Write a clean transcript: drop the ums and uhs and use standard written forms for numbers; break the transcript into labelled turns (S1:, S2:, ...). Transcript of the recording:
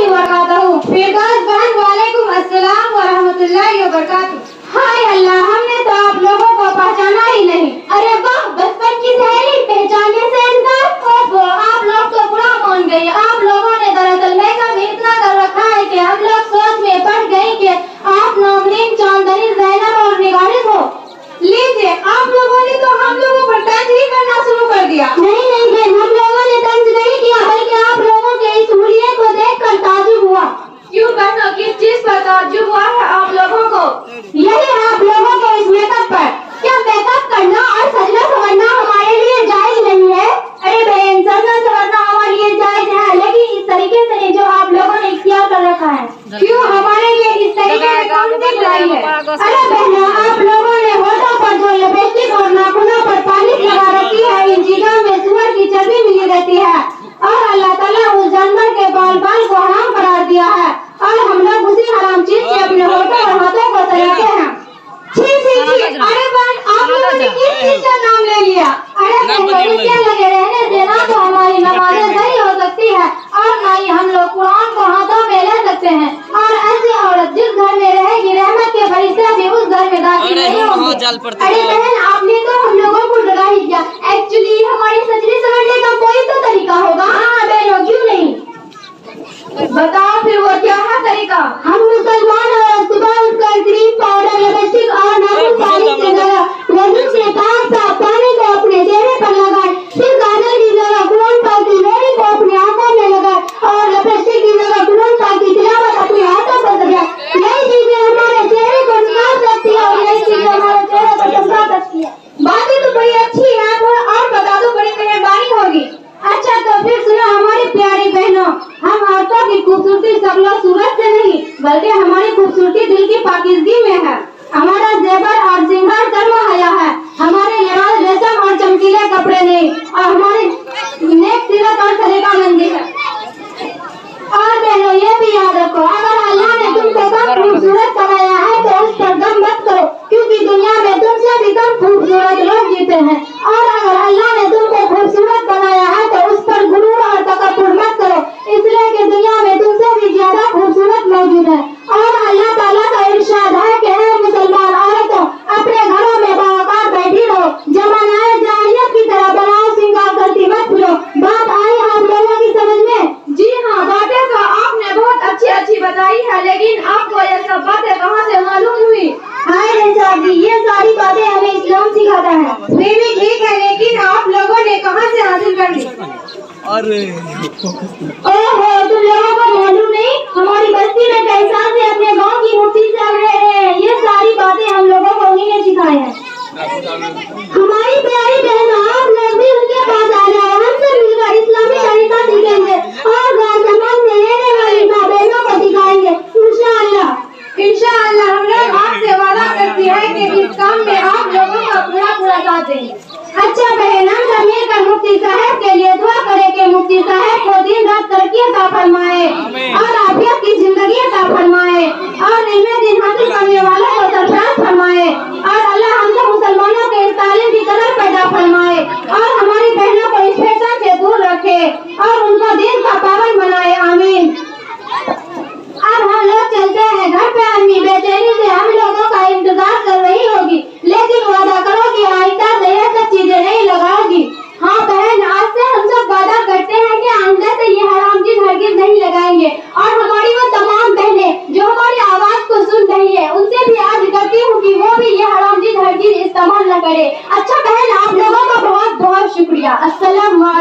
S1: वबरकातुहू। फिरदौस बहन वालेकुम अस्सलाम व रहमतुल्लाहि व बरकातुहू। हाय अल्लाह, हमने तो आप लोगों को पहचाना ही नहीं। अरे वाह, बचपन की सहेली, पहचानने से इनकार। ओहो, आप लोग तो बुरा मान गई। आप लोगों ने दरअसल मेकअप इतना कर रखा है कि हम लोग सोच में पड़ गए कि आप नामनीन चांदनी ज़ैनब और निगारिस हो। लीजिए, आप लोगों ने तो हम लोगों पर तंज ही करना शुरू कर दिया। नहीं बहन, हम लोगों ने तंज नहीं किया, बल्कि आप लोगों के इस हुलिये को देखकर ताज्जुब हुआ। क्यों बहनों, किस चीज पर ताज्जुब हुआ है आप लोगों को? यही आप लोगों के इस मेकअप पर। क्या मेकअप करना और सजना संवरना हमारे लिए जायज नहीं है? अरे बहन, सजना संवरना हमारे लिए जायज है, लेकिन इस तरीके से नहीं जो आप लोगों ने इख्तियार कर रखा है। क्यों, हमारे लिए इस तरीके से कौन सी बुराई है? अरे बहना, आप लोगों ने होठों पर जो लिपस्टिक और नाखूनों पर पॉलिश लगा रखी है, इन चीजों में सुअर की चर्बी मिली रहती है और अल्लाह ताला उस जानवर के बाल को हराम करार दिया है और हम लोग उसी हराम चीज से अपने होठों और हाथों को सजाते हैं। छी छी छी। अरे बहन, आप लोगों ने किस चीज का नाम ले लिया? अरे बहन, क्या लगे रहने देना, तो हमारी नमाजें सही हो सकती है और ना ही हम लोग कुरान को हाथों में ले सकते हैं। और ऐसी औरत जिस घर में रहेगी, रहमत के फरिश्ते भी उस घर में दाखिल नहीं होंगे। अरे बहन, आपने तो हम लोगों को डरा ही दिया। एक्चुअली हमारी सजनी संवरने का कोई तो तरीका होगा। हाँ बहनों, क्यों नहीं? बताओ फिर, वो क्या है तरीका? हम मुसलमान और सुबह उठकर क्रीम, पाउडर, लिपस्टिक और नाखून पॉलिश से लगा वजू से पाक साफ पानी को अपने चेहरे पर लगाए, फिर काजल की जगह कुरान पाक की लोरी को अपनी आंखों में लगाए और लिपस्टिक की जगह कुरान पाक की तिलावत अपने हाथों पर सजाए। यही चीजें हमारे चेहरे को निकाल सकती है और यही चीजें हमारे चेहरे को चमका सकती है। बातें तो बड़ी अच्छी है, थोड़ा और बता दो, बड़ी मेहरबानी होगी। अच्छा तो फिर सुनो हमारी प्यारी बहनों, हम औरतों की खूबसूरती शक्ल सूरत से नहीं, बल्कि हमारी खूबसूरती दिल की पाकीज़गी में है। हमारा जेवर और श्रृंगार कर्म हया है। हमारे लिबास रेशम और चमकीले कपड़े नहीं, और हमारी नेक सीरत और सलीकामंदी है। और बहनों, ये भी याद रखो, अगर अल्लाह ने तुमको कम खूबसूरत बनाया है तो उस पर गम मत करो, क्योंकि दुनिया में तुमसे भी कम खूबसूरत लोग जीते हैं। और अगर अल्लाह ने तुमको खूबसूरत बनाया है तो उस पर गुरूर और तकब्बुर मत करो, इसलिए कि दुनिया में तुमसे भी ज्यादा खूबसूरत मौजूद है। और अल्लाह ताला का इरशाद है कि हे मुसलमान औरतों, अपने घरों में बावकार बैठी रहो, जमानाए जाहिलियत की तरह बनाओ श्रृंगार करती मत फिरो। बात आई आप लोगों की समझ में? जी हाँ, बातें तो आपने बहुत अच्छी बताई है, लेकिन आपको ये सब बातें कहाँ से मालूम हुई? हाय रेशा जी, ये सारी बातें हमें इस्लाम सिखाता है। फिर भी ठीक है, लेकिन आप लोगों ने कहाँ से हासिल कर ली?
S2: अरे
S1: ओहो, तुम लोगों को मालूम नहीं, हमारी बस्ती में कई साल से अपने गांव की मुफ्ती साहब रह रहे हैं। ये सारी बातें हम लोगों को उन्हीं ने सिखाई है। हमारी प्यारी बहन, आप लोग भी उनके पास आ जाओ, हम सब मिलकर इस्लामी तरीका सीखेंगे और गाँव समाज में रहने वाली माँ बहनों को सिखाएंगे। इंशाअल्लाह हम लोग आपसे वादा करते हैं कि इस काम में आप लोगों का पूरा साथ देंगे। अच्छा बहन, हम सब मिलकर मुफ्ती साहब के लिए दुआ करें कि मुफ्ती साहब को दिन रात तरक्की अता फरमाए और आफियत की जिंदगी अता फरमाए और इल्मे दिन हासिल करने वालों को सरफराज फरमाए और अल्लाह हम सब मुसलमानों के इस तालीम की कदर पैदा फरमाए और हमारी बहनों को इस फैशन से दूर रखे और उनको दिन का पावन बनाए। आमीन। अब हम लोग चलते हैं घर पे। अम्मी बेचैनी से हम लोगों का इंतजार कर रही होगी, लेकिन वादा करो कि आइंदा से ये सब चीजें नहीं लगाओगी। हाँ बहन, आज से हम सब वादा करते हैं कि आइंदा से ये हराम चीज हरगिज नहीं लगाएंगे और हमारी वो तमाम बहनें जो हमारी आवाज को सुन रही है, उनसे भी आज करती हूँ कि वो भी ये हराम चीज हरगिज इस्तेमाल न करे। अच्छा बहन, आप लोगों का बहुत बहुत शुक्रिया। अस्सलाम वालेकुम।